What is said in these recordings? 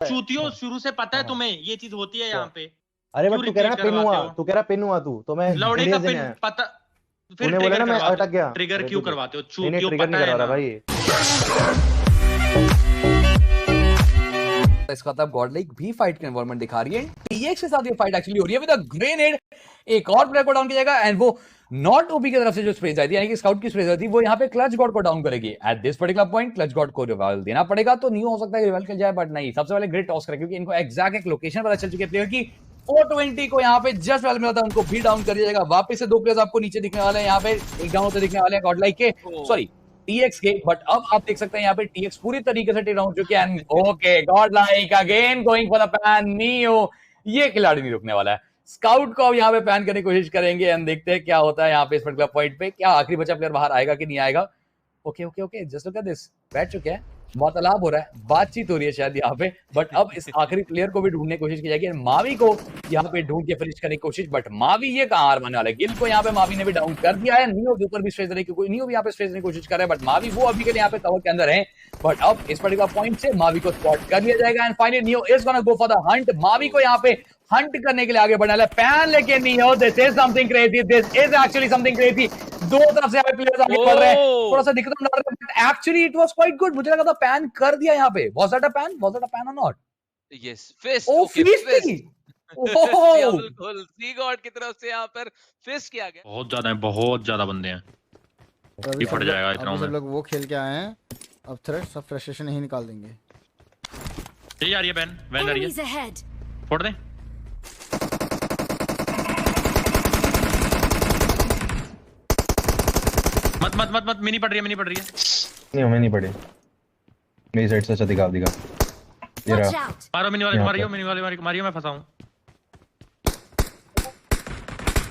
चूतियों शुरू से पता है तुम्हें ये चीज होती है यहाँ पे। अरे बट क्यों तू कह रहा repeat पिन हुआ, करवाते हो? तू कह रहा पिन हुआ तो मैं लौड़े का पिन पता फिर तूने बोला ना मैं करवाते अटक हो। गया। ट्रिगर क्यों करवाते हो? नहीं चूतियों ट्रिगर पता नहीं है करा रहा ना। भाई। इसका तब गॉडलाइक भी फाइट का एनवायरनमेंट दिखा रही है। टीएक्स के साथ ये फाइट एक्चुअली हो रही है विद अ ग्रेनेड। एक और प्लेयर को डाउन किया जाएगा एंड वो नॉट ओपी की तरफ से जो स्पेस आई थी यानी कि स्काउट की स्पेस आई थी वो यहाँ पे क्लच गॉड को डाउन करेगी। At this particular point clutch God को रिवाइवल देना पड़ेगा तो नहीं हो सकता है रिवाइवल कर जाए बट नहीं, सबसे पहले ग्रेट टॉस करें क्योंकि इनको एग्जैक्ट एक लोकेशन पता चल चुकी है प्लेयर की। 420 को यहाँ पे जस्ट वेल मिला था, उनको भी डाउन कर दिया जाएगा। वापस से 2 प्लेयर्स आपको नीचे दिखने वाले हैं, यहाँ पे एक डाउन होते दिखने वाले हैं गॉडलाइक के, सॉरी टीएक्स के। बट अब आप देख सकते हैं यहाँ पे टीएक्स पूरी तरीके से टेक डाउन हो चुके हैं। Okay Godlike again going for the pan neo, ये खिलाड़ी नहीं रुकने वाला है। स्काउट को अब यहाँ पे पैन करने की कोशिश करेंगे एंड देखते हैं क्या होता है यहाँ पे इस पर्टिकुलर पॉइंट पे। क्या आखिरी बचा प्लेयर बाहर आएगा कि नहीं आएगा? Okay okay okay just look at this, बैठ चुके हैं, वार्तालाप हो रहा है, बातचीत हो रही है शायद यहाँ पे। बट अब इस आखिरी प्लेयर को भी ढूंढने की कोशिश की जाएगी, मावी को यहाँ पे ढूंढ के फिनिश करने की कोशिश। बट मावी ये कहाँ हार मानने वाला है? गिल को यहाँ पे मावी ने भी डाउन कर दिया है, नियो के ऊपर भी स्ट्रेस देने की, नियो भी यहाँ पे स्ट्रेस देने की कोशिश कर रहा है बट मावी वो अभी के लिए यहाँ पे कवर के अंदर है। बट अब इस पर्टिकुलर पॉइंट से मावी को स्पॉट कर लिया जाएगा and finally neo is gonna go for the Hunt. Mavi को यहाँ पे हंट करने के लिए आगे बढ़ना है पैन लेके neo, this is something crazy, this is actually something crazy. दो तरफ से यहाँ पे प्लेयर्स आगे बढ़ रहे हैं, थोड़ा सा दिक्कत डाल रहे हैं but actually it was quite good. मुझे लगा था पैन कर दिया यहाँ पे, was that a pan, was that a pan और not? Yes fist, oh fist थी, ओह बिल्कुल सी गॉड की तरफ से यहाँ पर फिस्ट किया गया। बहुत ज्यादा बंदे हैं, ये फट जाएगा इतना सब में। लोग वो खेल के आए हैं, अब थ्रेट सब फ्रस्ट्रेशन ही निकाल देंगे। ये आ रही है वैन आ रही Enemies है, ahead. फोड़ दे। मत मत मत मत मिनी पड़ रही है नहीं हमें नहीं पड़ी, मेरी साइड से अच्छा दिखा ये Watch रहा। out. मारो मिनी वाले यहाँ मारियो, पे। मिनी वाले मारियो, मैं फंसा हूं।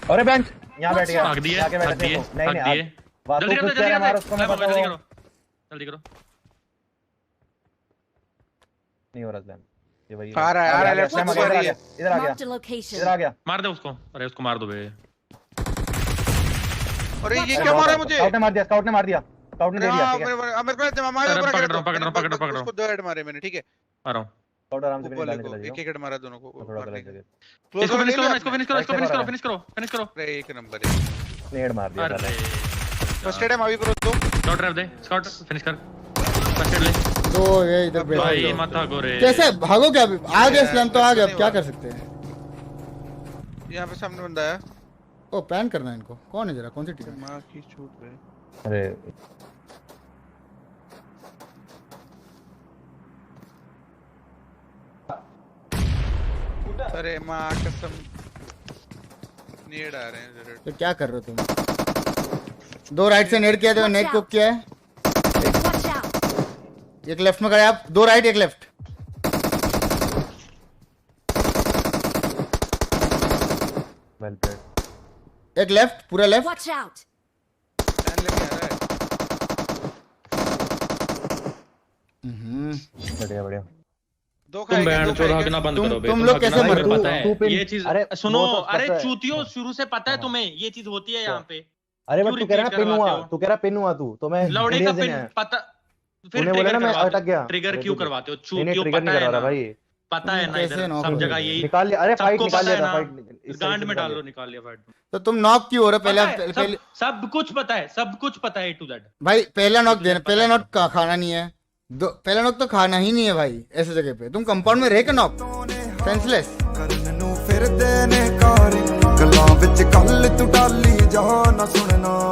अरे बेंच यहाँ बैठ गया, भाग दिए आके बैठ भाग दिए देखो। नहीं भाग नहीं दिए। बात जल्दी तो करो कुछ कह रहा है, मारो उसको, मैं जल्दी बताऊं। करो जल्दी करो। नहीं हो रहा स्लैम, ये वही आ रहा है, आ रहा है, लेफ्ट स्लैम साइड आ में गया, इधर आ गया, Marked a location. इधर आ गया। मार दे उसको, अरे उसको मार दो बे। अरे ये क्या मारा है मुझे? स्काउट ने मार दिया, स्काउट ने मार दिया, स्काउट ने दे दिया। ठीक है मेरे को मामा अरे ऊपर पकड़ रहा हूं। उसको 2 हेड मारे मैंने, ठीक है। आ रहा हूं। स्काउट आराम से ऊपर निकालने चला एक जाओ, एक हेड मारा दोनों को। थोड़ा गलत जगह इसको फिनिश करो, इसको फिनिश करो, फिनिश करो। अरे एक नंबर है, ने हेड मार दिया अरे फर्स्ट हेड है मावी प्रो तो। डॉट ड्राइव दे, स्कॉट फिनिश कर, फर्स्ट एड ले। तो ये इधर बैठ भाई जाओ। माथा गोरे कैसे भागो? क्या आ गए स्लैम तो आ गए, अब क्या कर सकते हैं? यहाँ पे सामने बंदा है। ओ पैन करना है इनको, कौन है जरा, कौन सी टीम है? माँ की छूट गई। अरे अरे माँ कसम, नेड आ रहे हैं जरा। तो क्या कर रहे हो तुम? 2 राइट से नेड किया, तो नेड को किया है। Watch out. एक लेफ्ट में खड़े आप, 2 राइट 1 लेफ्ट। Well played. एक लेफ्ट, पूरा लेफ्ट। Watch out. पैन लेके आ रहा है। बढ़िया बढ़िया। दो तुम खाएंगे, बैंड दो चोर खाएंगे। भागना बंद तुम- करो बे। तुम लोग कैसे भागना मर- तुम्हें तू- पता है तू पिन- ये चीज। अरे सुनो, वो तो अरे पता है। चूतियों शुरू से पता है हाँ। तुम्हें ये चीज होती है यहाँ पे। अरे बट क्यों तू कह रहा repeat पिन हुआ, करवाते हो? तू कह रहा पिन हुआ तो मैं लौड़े का इंडिया से पिन नहीं आया। पता फिर तूने बोला ना मैं अटक गया। ट्रिगर अरे क्यों तू- करवाते हो? नहीं नहीं चूतियों ट्रिगर नहीं पता करा है रहा ना, भाई, पता है ना, कैसे इधर नॉक सब हो जगह गई? यही निकाल लिया। अरे फाइट सबको निकाल पता लिया है था, ना। फाइट इस गांड में निकाल डाल लिया। लो, निकाल लिया फाइट। तो तुम नॉक क्यों हो रहे? पता पहले है, पहले सब कुछ पता है, सब कुछ पता है टू दैट। भाई पहला नॉक देना, पहला नॉक खाना नहीं है, पहला नॉक तो खाना ही नहीं है भाई। ऐसे जगह पे तुम कंपाउंड में रह के नॉक, सेंसलेस। ਕਰਨ ਨੂੰ ਫਿਰਦੇ ਨੇ ਕਾਰ ਗੱਲਾਂ ਵਿੱਚ ਕੱਲ ਤੂੰ ਡਾਲੀ ਜਾ ਨਾ ਸੁਣਨਾ